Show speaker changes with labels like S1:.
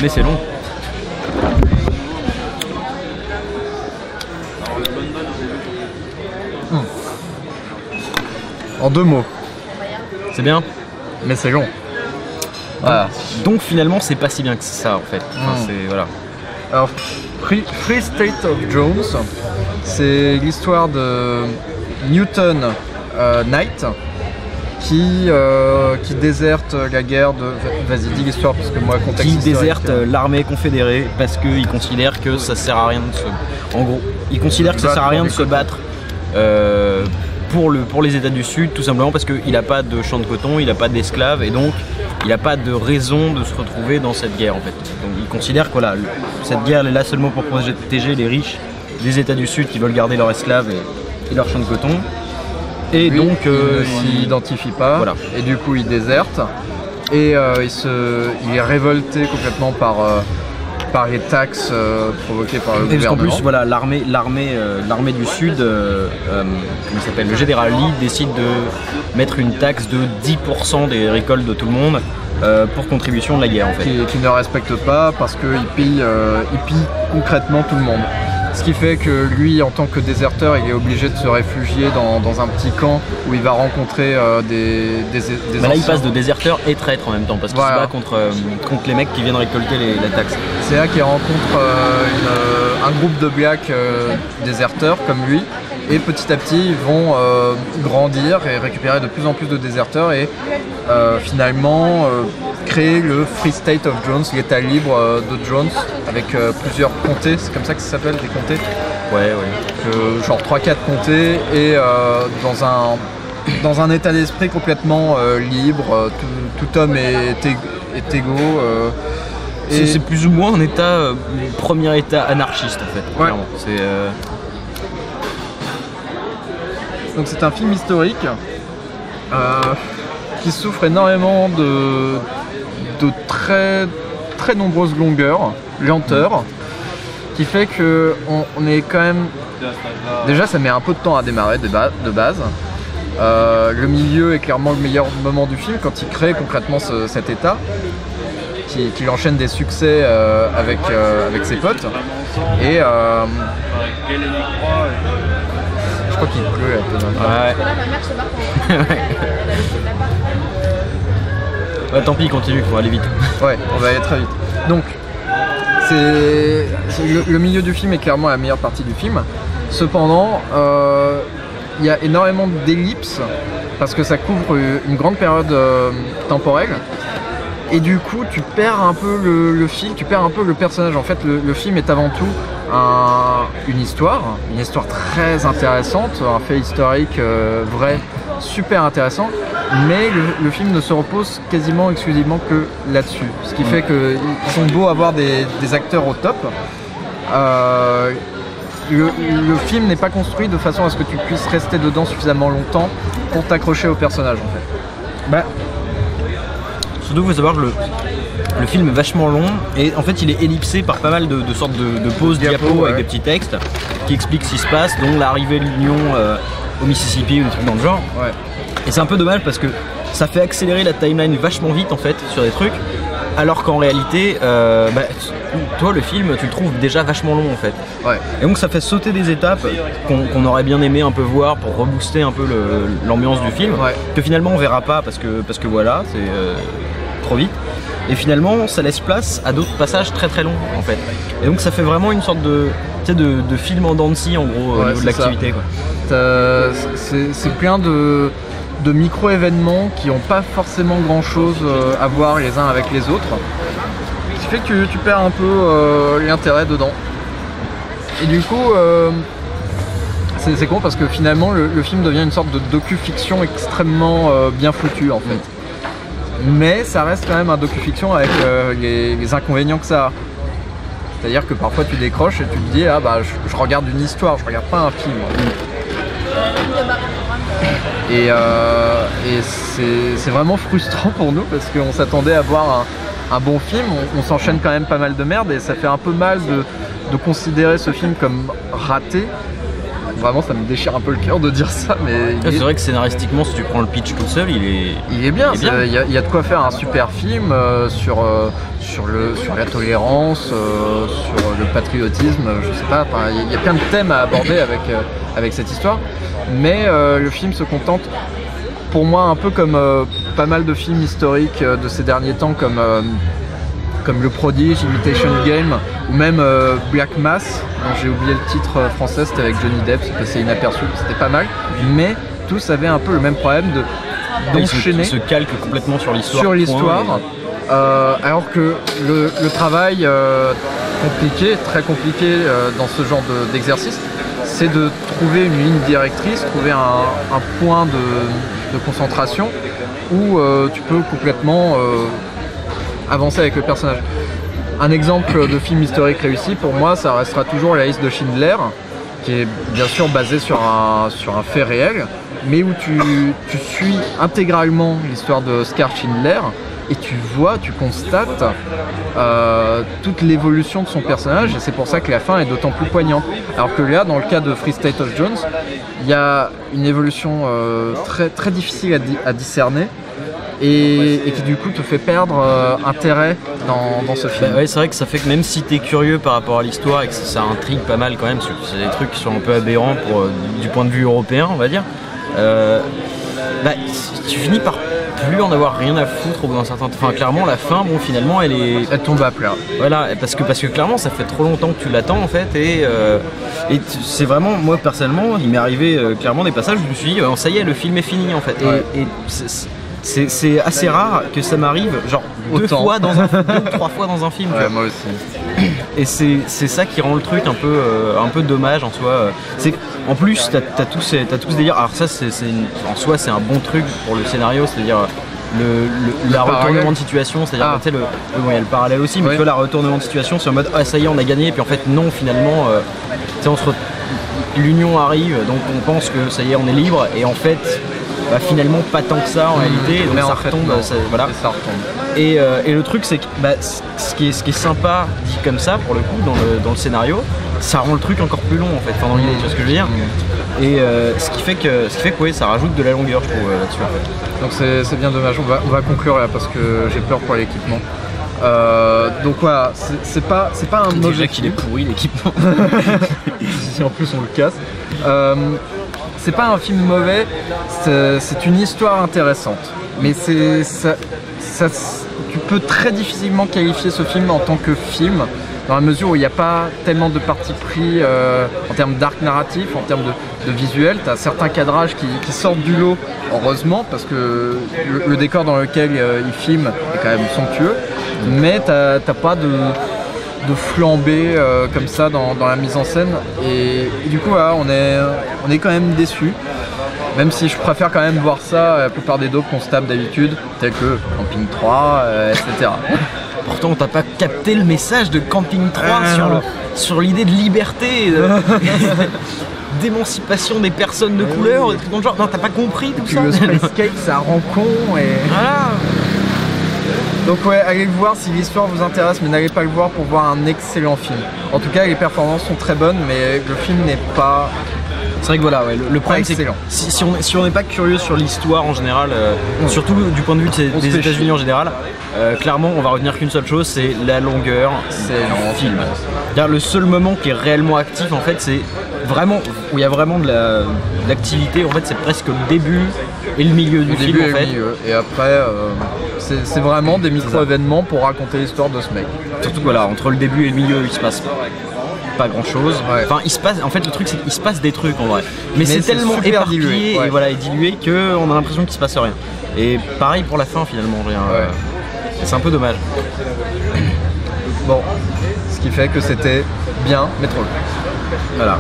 S1: mais c'est long.
S2: En 2 mots.
S1: C'est bien.
S2: Mais c'est long.
S1: Voilà. Donc finalement c'est pas si bien que ça en fait. Enfin, c'est, voilà.
S2: Alors, Free State of Jones, c'est l'histoire de Newton Knight qui déserte la guerre de... Vas-y, dis l'histoire parce que moi, contexte
S1: Qui
S2: historique,
S1: déserte l'armée confédérée parce qu'il considère que ça sert à rien de se... En gros, il considère que ça sert à rien de se battre pour les États du Sud, tout simplement parce qu'il n'a pas de champ de coton, il n'a pas d'esclaves et donc il n'a pas de raison de se retrouver dans cette guerre en fait. Donc il considère que voilà, cette guerre est là seulement pour protéger les riches des États du Sud qui veulent garder leurs esclaves et leurs champs de coton. Et
S2: lui,
S1: donc
S2: il ne s'identifie pas,
S1: voilà.
S2: Et du coup il déserte et il est révolté complètement par les taxes provoquées par le gouvernement.
S1: Parce qu'en plus, voilà, l'armée du Sud, comment il s'appelle, le général Lee décide de mettre une taxe de 10% des récoltes de tout le monde pour contribution de la guerre en fait.
S2: Qui ne respecte pas parce qu'il pille concrètement tout le monde. Ce qui fait que lui, en tant que déserteur, il est obligé de se réfugier dans un petit camp où il va rencontrer des
S1: là, il passe de déserteur et traître en même temps parce qu'il se bat contre les mecs qui viennent récolter la taxe.
S2: C'est là qu'il rencontre un groupe de blacks déserteurs comme lui. Et petit à petit, ils vont grandir et récupérer de plus en plus de déserteurs et finalement créer le Free State of Jones, l'état libre de Jones, avec plusieurs comtés, c'est comme ça que ça s'appelle, des comtés.
S1: Ouais.
S2: Genre 3-4 comtés et dans un état d'esprit complètement libre, tout homme est égaux.
S1: C'est plus ou moins un état, premier état anarchiste en fait, clairement.
S2: Donc c'est un film historique qui souffre énormément de très, très nombreuses lenteurs, qui fait que on est quand même... Déjà ça met un peu de temps à démarrer de base. Le milieu est clairement le meilleur moment du film quand il crée concrètement cet état, qu'il enchaîne des succès avec ses potes. Et je crois qu'il pleut un peu.
S1: Ouais. Ouais, tant pis, continue, faut aller vite.
S2: Ouais, on va aller très vite. Donc, le milieu du film est clairement la meilleure partie du film. Cependant, il y a énormément d'ellipses parce que ça couvre une grande période temporelle. Et du coup, tu perds un peu le fil, tu perds un peu le personnage. En fait, le film est avant tout une histoire très intéressante, un fait historique vrai, super intéressant. Mais le film ne se repose quasiment exclusivement que là-dessus. Ce qui fait qu'ils sont beaux avoir des acteurs au top. Le film n'est pas construit de façon à ce que tu puisses rester dedans suffisamment longtemps pour t'accrocher au personnage en fait.
S1: Surtout, il faut savoir que le film est vachement long et en fait il est ellipsé par pas mal de sortes de pauses diapos avec des petits textes qui expliquent ce qui se passe, dont l'arrivée de l'Union au Mississippi ou des trucs dans le genre. Ouais. Et c'est un peu dommage parce que ça fait accélérer la timeline vachement vite en fait sur des trucs, alors qu'en réalité, toi le film tu le trouves déjà vachement long en fait. Ouais. Et donc ça fait sauter des étapes qu'on aurait bien aimé un peu voir pour rebooster un peu l'ambiance du film, que finalement on verra pas parce que voilà, c'est trop vite. Et finalement ça laisse place à d'autres passages très très longs en fait. Et donc ça fait vraiment une sorte de film en dents de scie en gros au niveau de l'activité.
S2: C'est plein de micro-événements qui n'ont pas forcément grand chose à voir les uns avec les autres. Ce qui fait que tu perds un peu l'intérêt dedans. Et du coup, c'est con parce que finalement le film devient une sorte de docu-fiction extrêmement bien foutue en fait. Mais ça reste quand même un docu-fiction avec les inconvénients que ça a. C'est-à-dire que parfois tu décroches et tu te dis je regarde une histoire, je regarde pas un film. Et c'est vraiment frustrant pour nous parce qu'on s'attendait à voir un bon film, on s'enchaîne quand même pas mal de merde et ça fait un peu mal de considérer ce film comme raté. Vraiment ça me déchire un peu le cœur de dire ça, mais...
S1: C'est vrai que scénaristiquement si tu prends le pitch tout seul, il est
S2: bien. Il y a de quoi faire un super film sur sur la tolérance, sur le patriotisme, je sais pas, il y a plein de thèmes à aborder avec cette histoire, mais le film se contente, pour moi, un peu comme pas mal de films historiques de ces derniers temps, comme Le Prodige, Imitation Game, ou même Black Mass, dont j'ai oublié le titre français, c'était avec Johnny Depp, c'est passé inaperçu, c'était pas mal, mais tous avaient un peu le même problème d'enchaîner.
S1: Ils se calquent complètement sur l'histoire.
S2: Alors que le travail compliqué, très compliqué dans ce genre d'exercice, c'est de trouver une ligne directrice, trouver un point de concentration où tu peux complètement avancer avec le personnage. Un exemple de film historique réussi, pour moi, ça restera toujours La liste de Schindler, qui est bien sûr basé sur un fait réel, mais où tu suis intégralement l'histoire de Oskar Schindler et tu constates toute l'évolution de son personnage, et c'est pour ça que la fin est d'autant plus poignante. Alors que là, dans le cas de Free State of Jones, il y a une évolution très, très difficile à discerner, et qui du coup te fait perdre intérêt dans ce film.
S1: Bah ouais, c'est vrai que ça fait que même si t'es curieux par rapport à l'histoire et que ça intrigue pas mal quand même, parce que c'est des trucs qui sont un peu aberrants du point de vue européen, on va dire, tu finis par plus en avoir rien à foutre au bout d'un certain temps. Enfin, clairement, la fin, bon, finalement, elle
S2: tombe à plat.
S1: Voilà, parce que clairement, ça fait trop longtemps que tu l'attends en fait, et c'est vraiment, moi personnellement, il m'est arrivé clairement des passages où je me suis dit, ça y est, le film est fini en fait.
S2: Ouais.
S1: Et c'est assez rare que ça m'arrive, genre deux ou trois fois dans un film.
S2: Ouais, moi aussi.
S1: Et c'est ça qui rend le truc un peu dommage en soi. En plus, t'as tout ce délire. Alors ça, en soi, c'est un bon truc pour le scénario, c'est-à-dire le retournement de situation, c'est-à-dire tu sais, il y a le parallèle aussi, mais tu vois, la retournement de situation, c'est en mode ça y est, on a gagné, et puis en fait non, finalement, l'union arrive, donc on pense que ça y est, on est libre, et en fait finalement pas tant que ça en réalité, donc ça retombe, voilà.
S2: Et ça retombe.
S1: Et le truc, c'est que ce qui est sympa dit comme ça, pour le coup, dans le scénario, ça rend le truc encore plus long en fait, dans l'idée, tu vois ce que je veux dire. Et ce qui fait que ouais, ça rajoute de la longueur, je trouve, là-dessus en fait.
S2: Donc c'est bien dommage, on va conclure là parce que j'ai peur pour l'équipement. Donc voilà, c'est pas un mauvais
S1: déjà qu'il est pourri l'équipement.
S2: Si en plus on le casse. C'est pas un film mauvais, c'est une histoire intéressante. Mais tu peux très difficilement qualifier ce film en tant que film, dans la mesure où il n'y a pas tellement de parti pris en termes d'arc narratif, en termes de visuel. Tu as certains cadrages qui sortent du lot, heureusement, parce que le décor dans lequel il filme est quand même somptueux, mais t'as pas de flambée comme ça dans la mise en scène, et du coup voilà, on est quand même déçus, même si je préfère quand même voir ça la plupart des dopes qu'on se tape d'habitude, tels que Camping 3, etc.
S1: Pourtant t'as pas capté le message de Camping 3 sur l'idée de liberté, d'émancipation des personnes de couleur, des trucs dans le genre. Non, t'as pas compris tout ça.
S2: Le Spacecake, ça rend con, et
S1: voilà.
S2: Donc ouais, allez le voir si l'histoire vous intéresse, mais n'allez pas le voir pour voir un excellent film. En tout cas, les performances sont très bonnes, mais le film n'est pas...
S1: C'est vrai que voilà, ouais, le problème c'est que si on n'est pas curieux sur l'histoire en général, surtout du point de vue des États-Unis en général, clairement on va retenir qu'une seule chose, c'est la longueur du film. Le seul moment qui est réellement actif en fait, c'est vraiment où il y a vraiment de l'activité, en fait c'est presque le début et le milieu du film en fait.
S2: Et après c'est vraiment des micro-événements pour raconter l'histoire de ce mec.
S1: Surtout voilà, entre le début et le milieu il se passe pas grand chose. Ouais. Enfin, en fait, le truc c'est qu'il se passe des trucs en vrai, mais c'est tellement éparpillé et dilué que on a l'impression qu'il se passe rien. Et pareil pour la fin finalement, c'est un peu dommage.
S2: Bon, ce qui fait que c'était bien, mais trop long.
S1: Voilà.